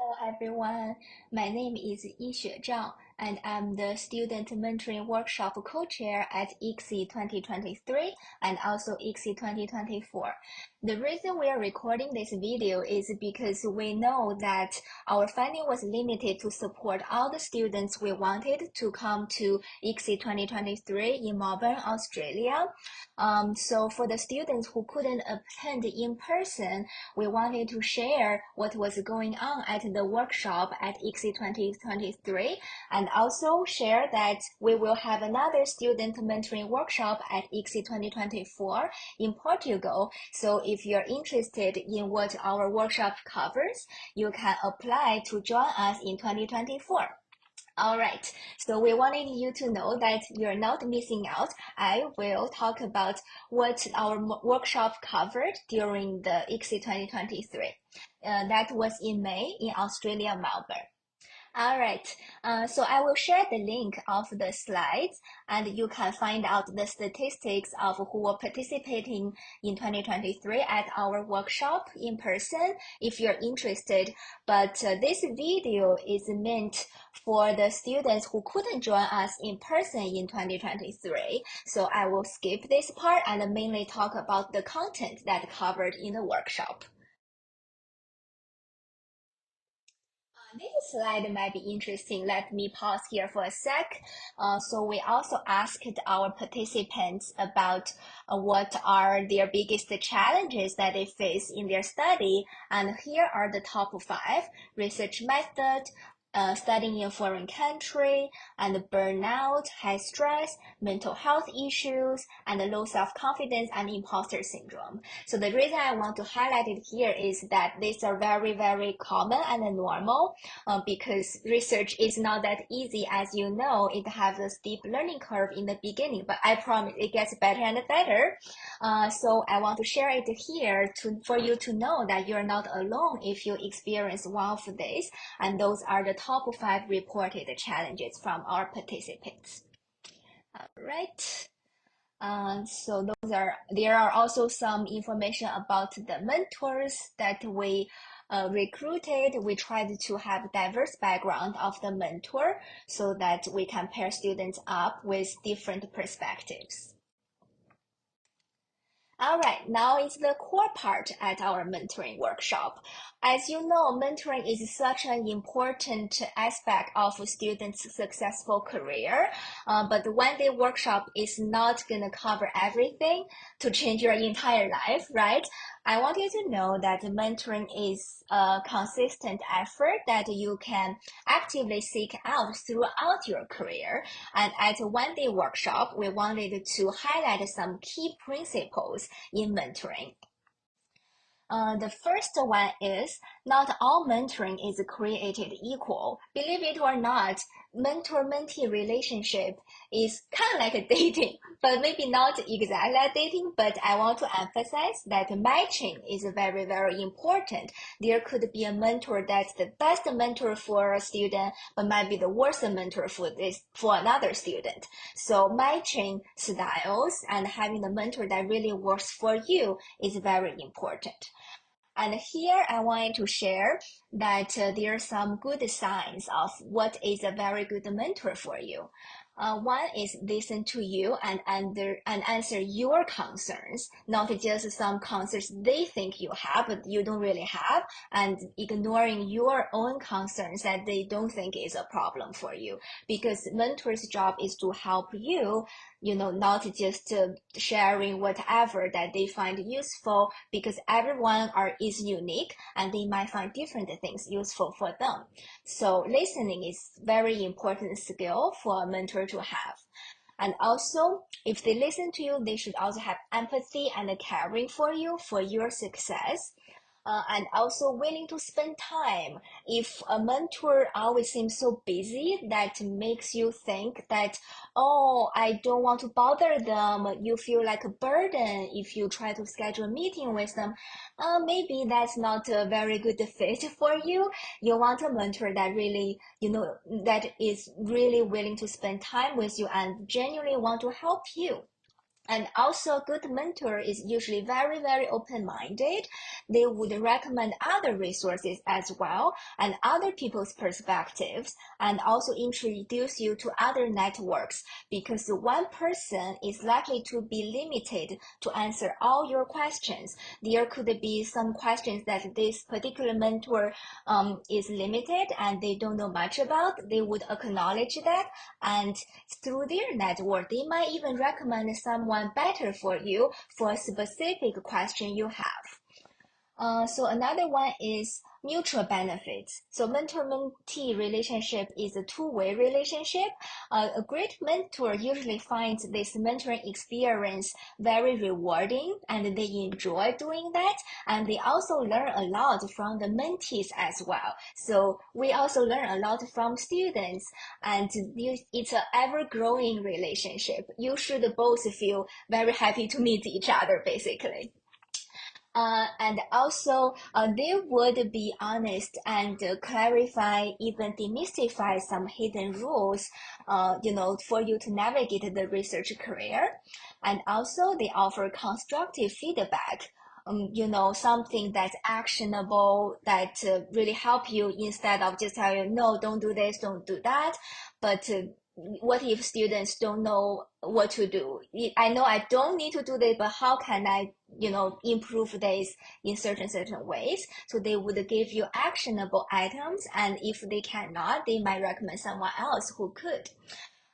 Hello everyone, my name is Yixue Zhang and I'm the Student Mentoring Workshop Co-Chair at ICSE 2023 and also ICSE 2024. The reason we are recording this video is because we know that our funding was limited to support all the students we wanted to come to ICSE 2023 in Melbourne, Australia. So for the students who couldn't attend in person, we wanted to share what was going on at the workshop at ICSE 2023 and also share that we will have another student mentoring workshop at ICSE 2024 in Portugal. So if you're interested in what our workshop covers, you can apply to join us in 2024. All right, so we wanted you to know that you're not missing out. I will talk about what our workshop covered during the ICSE 2023. That was in May in Australia, Melbourne. All right, so I will share the link of the slides and you can find out the statistics of who were participating in 2023 at our workshop in person if you're interested. But this video is meant for the students who couldn't join us in person in 2023. So I will skip this part and mainly talk about the content that covered in the workshop. This slide might be interesting. Let me pause here for a sec. So we also asked our participants about what are their biggest challenges that they face in their study. And here are the top 5: research method, studying in a foreign country, and burnout, high stress, mental health issues, and low self-confidence and imposter syndrome. So the reason I want to highlight it here is that these are very, very common and normal because research is not that easy. As you know, it has a steep learning curve in the beginning, but I promise it gets better and better. So I want to share it here for you to know that you're not alone if you experience one of these, and those are the top 5 reported challenges from our participants. All right. So there are also some information about the mentors that we recruited. We tried to have diverse background of the mentor so that we can pair students up with different perspectives. All right, now is the core part at our mentoring workshop. As you know, mentoring is such an important aspect of a student's successful career, but the one-day workshop is not going to cover everything to change your entire life, right? I want you to know that mentoring is a consistent effort that you can actively seek out throughout your career. And at a one-day workshop, we wanted to highlight some key principles in mentoring. The first one is not all mentoring is created equal. Believe it or not, mentor-mentee relationship is kind of like a dating, but maybe not exactly like dating, but I want to emphasize that matching is very, very important. There could be a mentor that's the best mentor for a student, but might be the worst mentor for another student. So matching styles and having the mentor that really works for you is very important. And here I wanted to share that there are some good signs of what is a very good mentor for you. One is listen to you and answer your concerns, not just some concerns they think you have, but you don't really have, and ignoring your own concerns that they don't think is a problem for you. Because mentor's job is to help you, not just sharing whatever that they find useful, because everyone is unique and they might find different things useful for them. So listening is very important skill for a mentor to have. And also, if they listen to you, they should also have empathy and caring for you, for your success. And also willing to spend time. If a mentor always seems so busy, that makes you think that, oh, I don't want to bother them. You feel like a burden if you try to schedule a meeting with them. Maybe that's not a very good fit for you. You want a mentor that really, that is really willing to spend time with you and genuinely want to help you. And also, a good mentor is usually very, very open-minded. They would recommend other resources as well and other people's perspectives, and also introduce you to other networks, because one person is likely to be limited to answer all your questions. There could be some questions that this particular mentor is limited and they don't know much about. They would acknowledge that, and through their network, they might even recommend someone better for you for a specific question you have. So another one is mutual benefits. So mentor-mentee relationship is a two-way relationship. A great mentor usually finds this mentoring experience very rewarding, and they enjoy doing that. And they also learn a lot from the mentees as well. So we also learn a lot from students, and it's an ever-growing relationship. You should both feel very happy to meet each other, basically. And also, they would be honest and clarify, even demystify some hidden rules, for you to navigate the research career. And also, they offer constructive feedback. Something that's actionable that really help you, instead of just telling you, no, don't do this, don't do that. But what if students don't know what to do? I know I don't need to do this, but how can I, improve this in certain ways? So they would give you actionable items, and if they cannot, they might recommend someone else who could.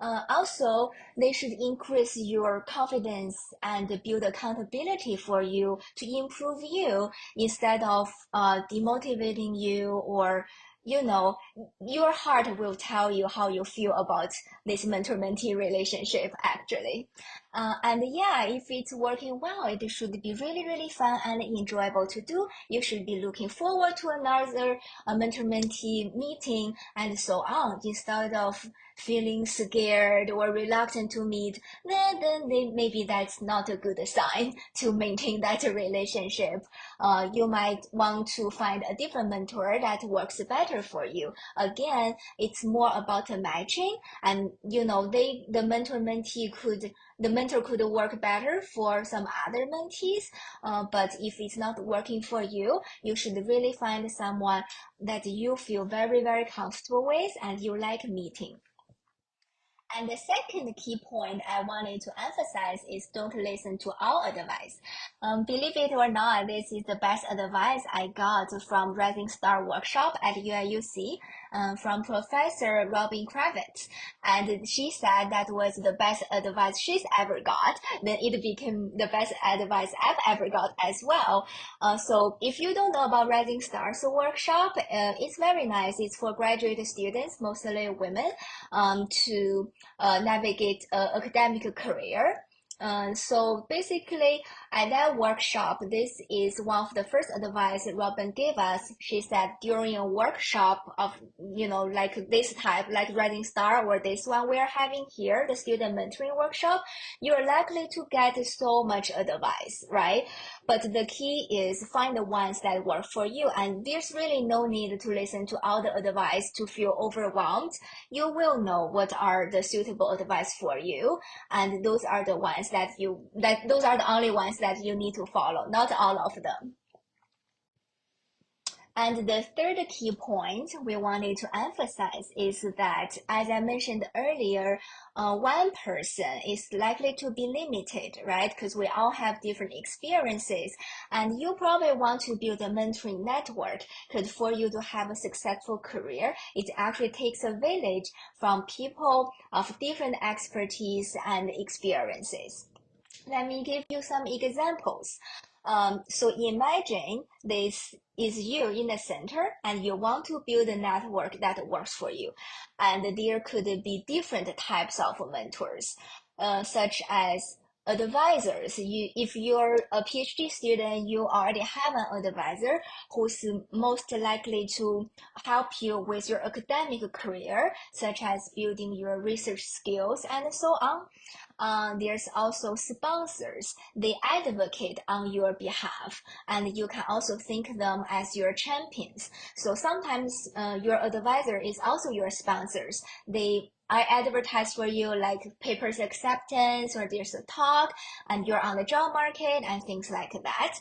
Also, they should increase your confidence and build accountability for you to improve you, instead of demotivating you, or your heart will tell you how you feel about this mentor-mentee relationship, actually. And yeah, if it's working well, it should be really, really fun and enjoyable to do. You should be looking forward to another mentor-mentee meeting and so on, instead of feeling scared or reluctant to meet. Then maybe that's not a good sign to maintain that relationship. You might want to find a different mentor that works better for you. Again, it's more about a matching, and the mentor could work better for some other mentees. But if it's not working for you, you should really find someone that you feel very, very comfortable with and you like meeting. And the second key point I wanted to emphasize is don't listen to all advice. Believe it or not, this is the best advice I got from Rising Star workshop at UIUC, from Professor Robin Kravitz. And she said that was the best advice she's ever got. Then it became the best advice I've ever got as well. So if you don't know about Rising Stars workshop, it's very nice. It's for graduate students, mostly women, to navigate academic career. So basically, at that workshop, this is one of the first advice Robin gave us. She said during a workshop of, like this type, like Rising Star or this one we're having here, the student mentoring workshop, you're likely to get so much advice, right? But the key is find the ones that work for you. And there's really no need to listen to all the advice to feel overwhelmed. You will know what are the suitable advice for you, and those are the ones those are the only ones that you need to follow, not all of them. And the third key point we wanted to emphasize is that, as I mentioned earlier, one person is likely to be limited, right? Because we all have different experiences, and you probably want to build a mentoring network, because for you to have a successful career, it actually takes a village from people of different expertise and experiences. Let me give you some examples. So imagine this is you in the center, and you want to build a network that works for you. And there could be different types of mentors, such as advisors. If you're a PhD student, you already have an advisor who's most likely to help you with your academic career, such as building your research skills and so on. There's also sponsors. They advocate on your behalf, and you can also think them as your champions. So sometimes your advisor is also your sponsors. They I advertise for you like papers acceptance or there's a talk and you're on the job market and things like that.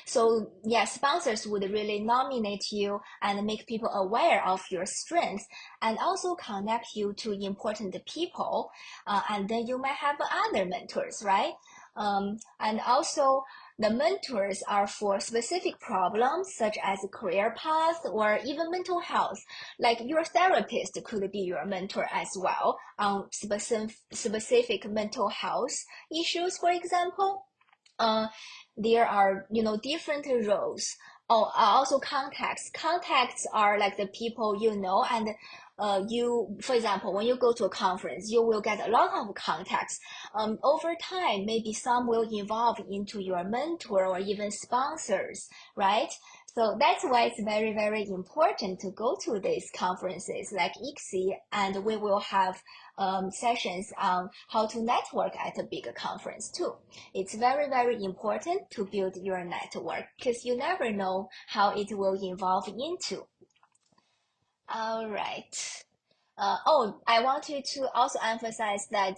So yeah, sponsors would really nominate you and make people aware of your strengths and also connect you to important people. And then you might have other mentors, right? And also the mentors are for specific problems such as career path or even mental health. Like your therapist could be your mentor as well on specific mental health issues, for example. uh, there are different roles. Oh, also contacts. Contacts are like the people you know, and you, for example, when you go to a conference, you will get a lot of contacts. Over time, maybe some will evolve into your mentor or even sponsors, right? So that's why it's very, very important to go to these conferences like ICSE, and we will have sessions on how to network at a bigger conference too. It's very, very important to build your network because you never know how it will evolve into. All right. I wanted to also emphasize that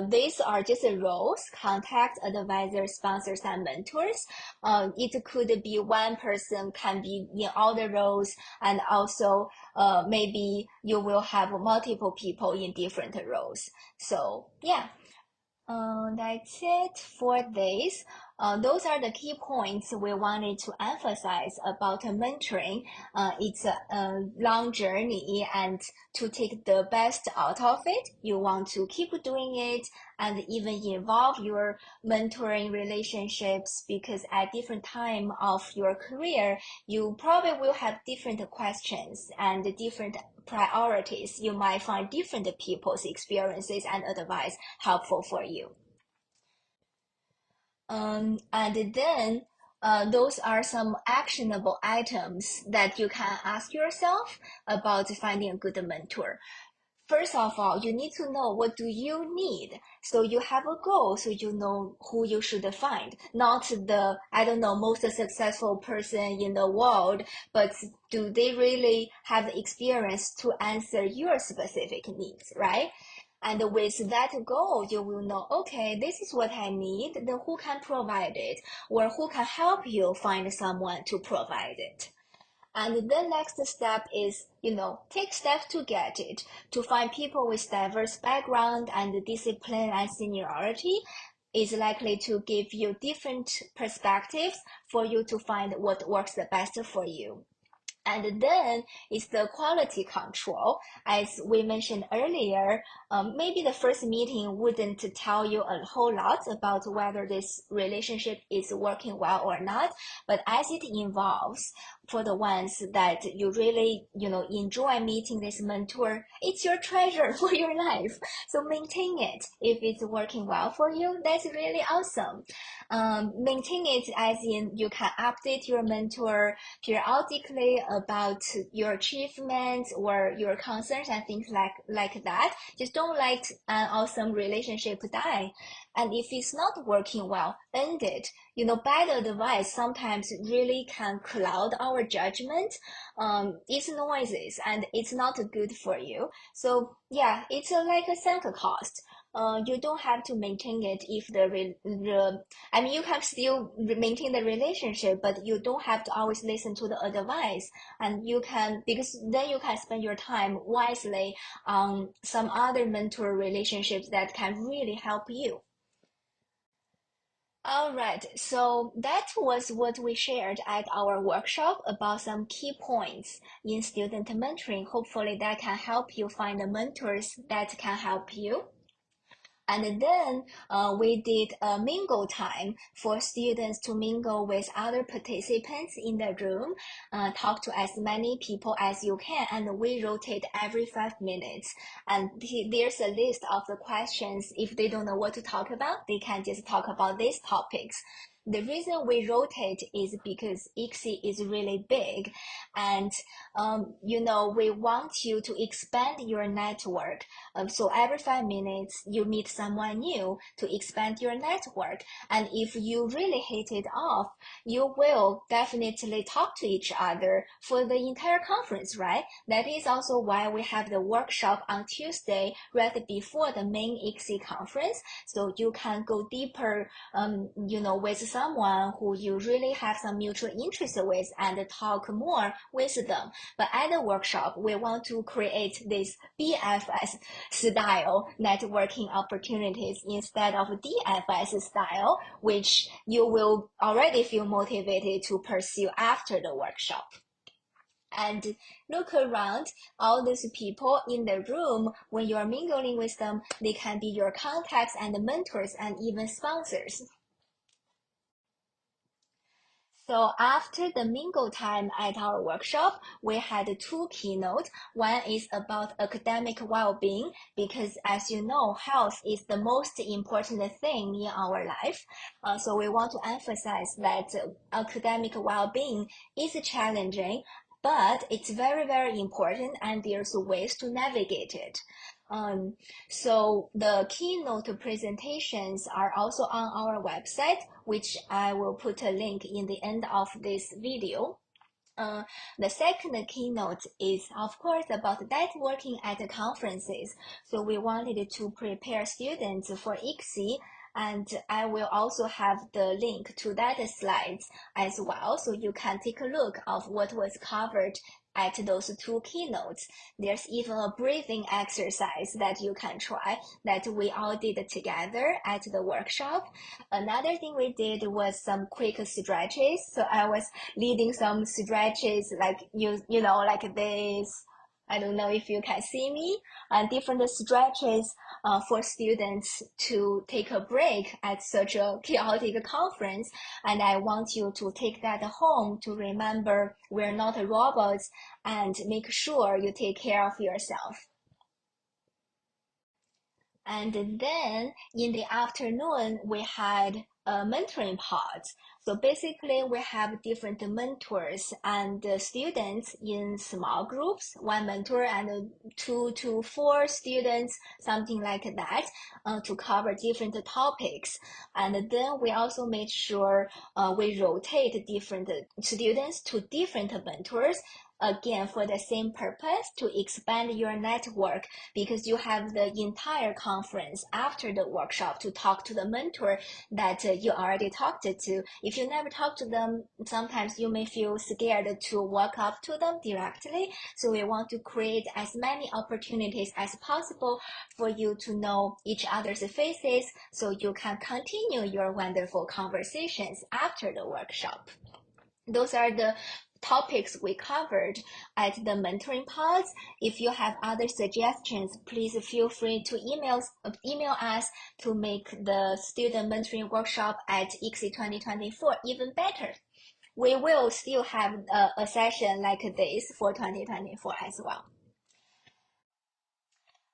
these are just roles: contact, advisors, sponsors, and mentors. It could be one person can be in all the roles, and also maybe you will have multiple people in different roles. So yeah. That's it for this. Those are the key points we wanted to emphasize about mentoring. It's a long journey, and to take the best out of it, you want to keep doing it and even involve your mentoring relationships, because at different time of your career, you probably will have different questions and different priorities. You might find different people's experiences and advice helpful for you. And then those are some actionable items that you can ask yourself about finding a good mentor. First of all, you need to know what do you need. So you have a goal, so you know who you should find. Not the, I don't know, most successful person in the world, but do they really have the experience to answer your specific needs, right? And with that goal, you will know, okay, this is what I need, then who can provide it, or who can help you find someone to provide it. And the next step is, take steps to get it, to find people with diverse background and discipline and seniority is likely to give you different perspectives for you to find what works the best for you. And then it's the quality control. As we mentioned earlier, maybe the first meeting wouldn't tell you a whole lot about whether this relationship is working well or not. But as it evolves, for the ones that you really, enjoy meeting this mentor, it's your treasure for your life. So maintain it. If it's working well for you, that's really awesome. Maintain it as in you can update your mentor periodically about your achievements or your concerns and things like that. Just don't let an awesome relationship die. And if it's not working well, end it. Bad advice sometimes really can cloud our judgment. It's noises and it's not good for you. So yeah, it's like a sunk cost. You don't have to maintain it if I mean, you can still maintain the relationship, but you don't have to always listen to the advice. And you can, because then you can spend your time wisely on some other mentor relationships that can really help you. All right, so that was what we shared at our workshop about some key points in student mentoring. Hopefully, that can help you find the mentors that can help you. And then we did a mingle time for students to mingle with other participants in the room, talk to as many people as you can, and we rotate every 5 minutes. And there's a list of the questions. If they don't know what to talk about, they can just talk about these topics. The reason we rotate is because ICSE is really big, and we want you to expand your network. So every 5 minutes, you meet someone new to expand your network. And if you really hit it off, you will definitely talk to each other for the entire conference, right? That is also why we have the workshop on Tuesday, right before the main ICSE conference, so you can go deeper, with someone who you really have some mutual interest with and talk more with them. But at the workshop, we want to create this BFS style networking opportunities instead of DFS style, which you will already feel motivated to pursue after the workshop. And look around, all those people in the room, when you're mingling with them, they can be your contacts and mentors and even sponsors. So after the mingle time at our workshop, we had two keynotes. One is about academic well-being, because as you know, health is the most important thing in our life. So we want to emphasize that academic well-being is challenging, but it's very, very important, and there's ways to navigate it. So the keynote presentations are also on our website, which I will put a link in the end of this video. The second keynote is, of course, about networking at conferences. So we wanted to prepare students for ICSE, and I will also have the link to that slides as well, so you can take a look of what was covered at those two keynotes. There's even a breathing exercise that you can try that we all did together at the workshop. Another thing we did was some quick stretches. So I was leading some stretches like like this. I don't know if you can see me, different stretches for students to take a break at such a chaotic conference. And I want you to take that home to remember we're not robots, and make sure you take care of yourself. And then in the afternoon, we had mentoring pods. So basically, we have different mentors and students in small groups, one mentor and 2 to 4 students, something like that, to cover different topics. And then we also made sure we rotate different students to different mentors, again for the same purpose, to expand your network, because you have the entire conference after the workshop to talk to the mentor that you already talked to. If you never talk to them, sometimes you may feel scared to walk up to them directly. So we want to create as many opportunities as possible for you to know each other's faces, so you can continue your wonderful conversations after the workshop. Those are the topics we covered at the mentoring pods. If you have other suggestions, please feel free to email us to make the student mentoring workshop at ICSE 2024 even better. We will still have a session like this for 2024 as well.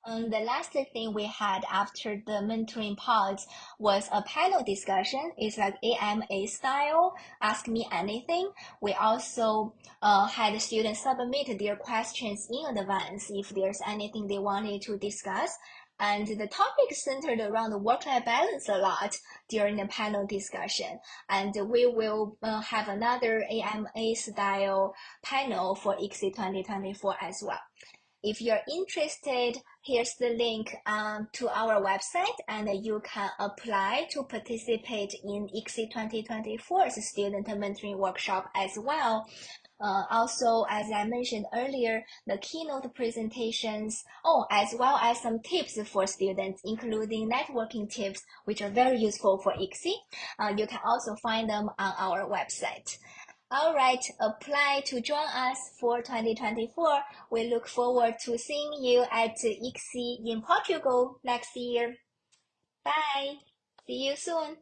The last thing we had after the mentoring pods was a panel discussion. It's like AMA style, ask me anything. We also had students submit their questions in advance if there's anything they wanted to discuss. And the topic centered around work-life balance a lot during the panel discussion. And we will have another AMA style panel for ICSE 2024 as well. If you're interested, here's the link to our website, and you can apply to participate in ICSE 2024's student mentoring workshop as well. Also, as I mentioned earlier, the keynote presentations, as well as some tips for students, including networking tips, which are very useful for ICSE. You can also find them on our website. All right, apply to join us for 2024. We look forward to seeing you at ICSE in Portugal next year. Bye. See you soon.